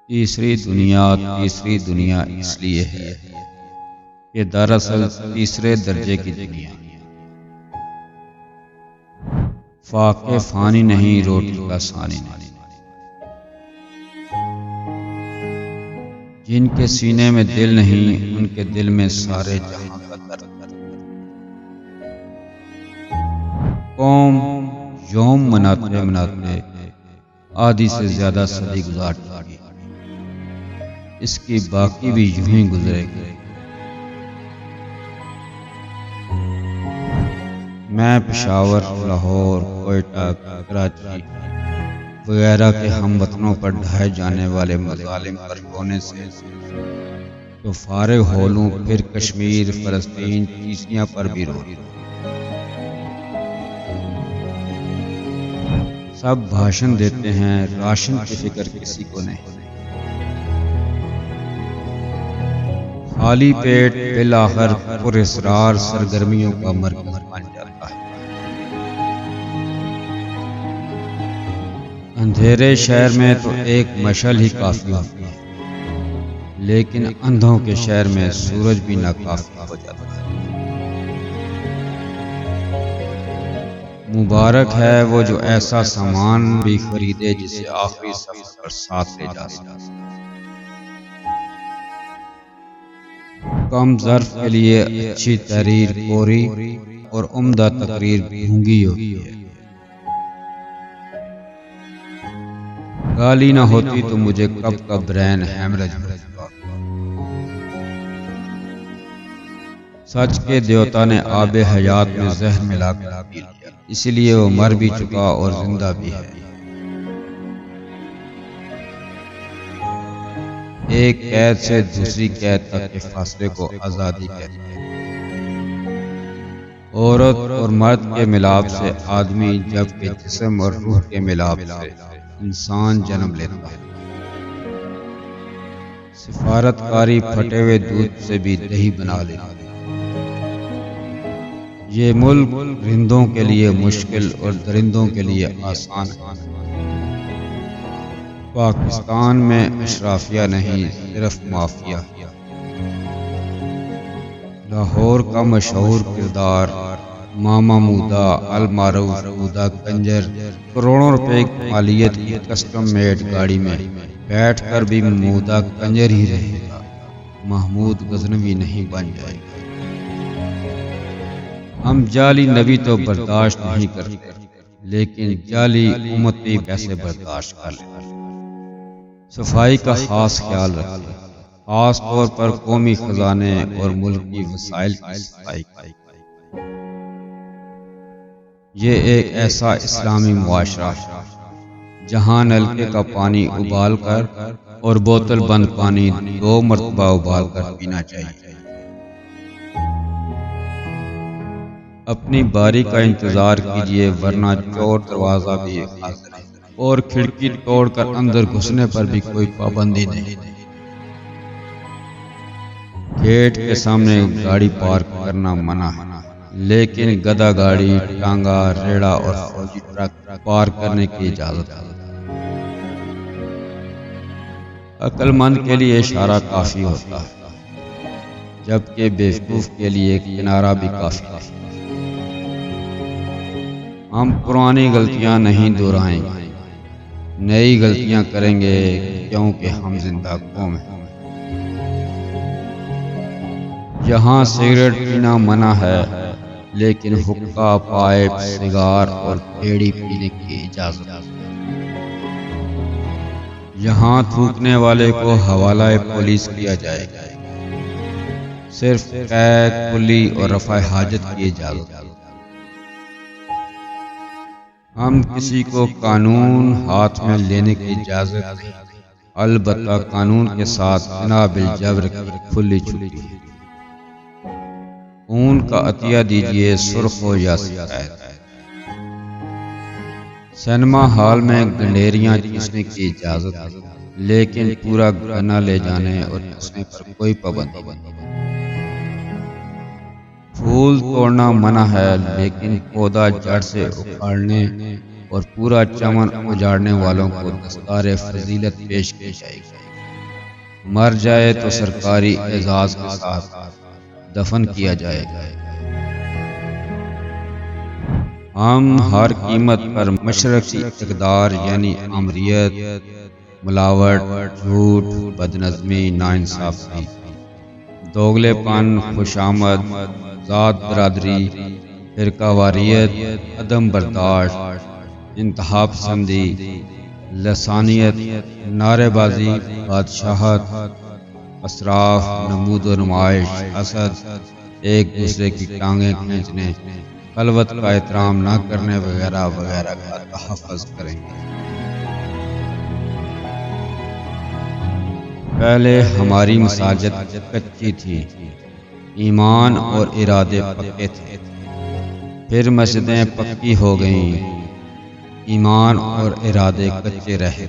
तीसरी दुनिया इसलिए है कि दरअसल तीसरे दर्जे की दुनिया फाके फानी नहीं, रोटी का सानी नहीं। जिनके सीने में दिल नहीं, उनके दिल में सारे जहां का दर्द। कौम यौम मनाते मनाते आधी से ज्यादा सदी गुजार चुकी, इसकी बाकी भी यूं ही गुजरेगी। मैं पेशावर, लाहौर, कोयटा, कराची वगैरह के हम वतनों पर ढाए जाने वाले मज़ालिम पर रोने से तो फारिग हो लूं, फिर कश्मीर, फलस्तीन, चीसियां पर भी रो। सब भाषण देते हैं, राशन की फिक्र किसी को नहीं। खाली पेट बिलाखिर पुरअसरार सरगर्मियों का मरकज बन जाता है। अंधेरे शहर में तो एक मशाल ही काफी होती है, लेकिन अंधों के शहर में सूरज भी नाकाफी हो जाता है। मुबारक है वो जो ऐसा सामान भी खरीदे जिसे आखिरी सफर पर साथ ले जा सके। कम ज़र्फ के लिए अच्छी तहरीर कोरी और उम्दा तकरीर गूंगी होती है। गाली ना होती तो मुझे कब का ब्रेन हैमरेज हो चुका। सच के देवता ने आबे हयात में जहर मिलाकर पी लिया, इसलिए वो मर भी चुका और जिंदा भी है। एक कैद से दूसरी कैद तक के फासले को आजादी कहते हैं। औरत और मर्द के मिलाप से आदमी, जबकि जिस्म और रूह के मिलाप से इंसान जन्म लेता है। सिफारतकारी फटे हुए दूध से भी दही बना लेती है। ये मुल्क रिंदों के लिए मुश्किल और दरिंदों के लिए आसान है। पाकिस्तान में अशराफिया नहीं, सिर्फ माफिया। लाहौर का मशहूर किरदार मामा मूदा अल मारूफ मूदा कंजर करोड़ों रुपए की मालियत की कस्टम मेड गाड़ी में बैठकर भी मूदा कंजर ही रहेगा, महमूद गजनवी नहीं बन जाएगा। हम जाली नबी तो बर्दाश्त नहीं करते, लेकिन जाली उम्मती कैसे बर्दाश्त कर ले। सफाई का खास ख्याल रखें, खास तौर पर कौमी खजाने और मुल्क की वसाइल की सफाई। ये एक ऐसा इस्लामी मुआशरा है जहाँ नलके का पानी उबाल कर और बोतल बंद पानी 2 मरतबा उबाल कर पीना चाहिए। अपनी बारी का इंतजार कीजिए, वरना चोर दरवाजा भी हाजिर है और खिड़की तोड़कर अंदर घुसने पर भी कोई पाबंदी नहीं। गेट के सामने गाड़ी पार्क करना मना है, लेकिन गधा गाड़ी, टांगा, रेड़ा और फौजी ट्रक पार्क करने की इजाजत है। अक्लमंद के लिए इशारा काफी होता है, जबकि बेवकूफ के लिए किनारा भी काफी है। हम पुरानी गलतियां नहीं दोहराएंगे, नई गलतियां करेंगे, क्योंकि हम जिंदा कौम हैं। यहाँ सिगरेट पीना मना है, लेकिन हुक्का, पाइप, सिगार और बीड़ी पीने की इजाजत है। यहाँ थूकने वाले को हवाला पुलिस किया जाएगा, सिर्फ कैद, कुली और रफ़ा हाजत की इजाजत है। हम किसी को कानून हाथ में लेने की इजाजत नहीं, अलबत्ता कानून के साथ बिना बिल जबर की खुली छुट्टी है। खून का अतिया दीजिए, सुर्ख हो या शिकायत। सिनेमा हॉल में गंडेरियां चूसने की इजाजत है, लेकिन पूरा गन्ना ले जाने और चूसने पर कोई पाबंदी नहीं। फूल तोड़ना मना है, लेकिन पौधा जड़ से उखाड़ने और पूरा चमन उजाड़ने वालों को दस्तारे फजीलत पेश की जाएगी। मर जाए तो सरकारी एजाज के साथ दफन किया जाएगा। हम हर कीमत पर मशरकी इक़्तिदार यानी आमरियत, मिलावट, झूठ, बदनज़मी, नाइंसाफ़ी, दोगलेपन, खुशामद, ज़ात बरादरी, फ़िरकावारियत, अदम बर्दाश्त, इंतहा पसंदी, लसानियत, नारेबाजी, बादशाहत, असराफ, नमूद व नुमाइश, हसद, एक दूसरे की टांगें खींचने, खलवत का एहतराम न करने वगैरह वगैरह का तहफ़्फ़ुज़ करेंगे। पहले हमारी मसाजिद कच्ची थी, ईमान और इरादे पक्के थे। फिर मस्जिदें पक्की हो गईं, ईमान और इरादे कच्चे रहे।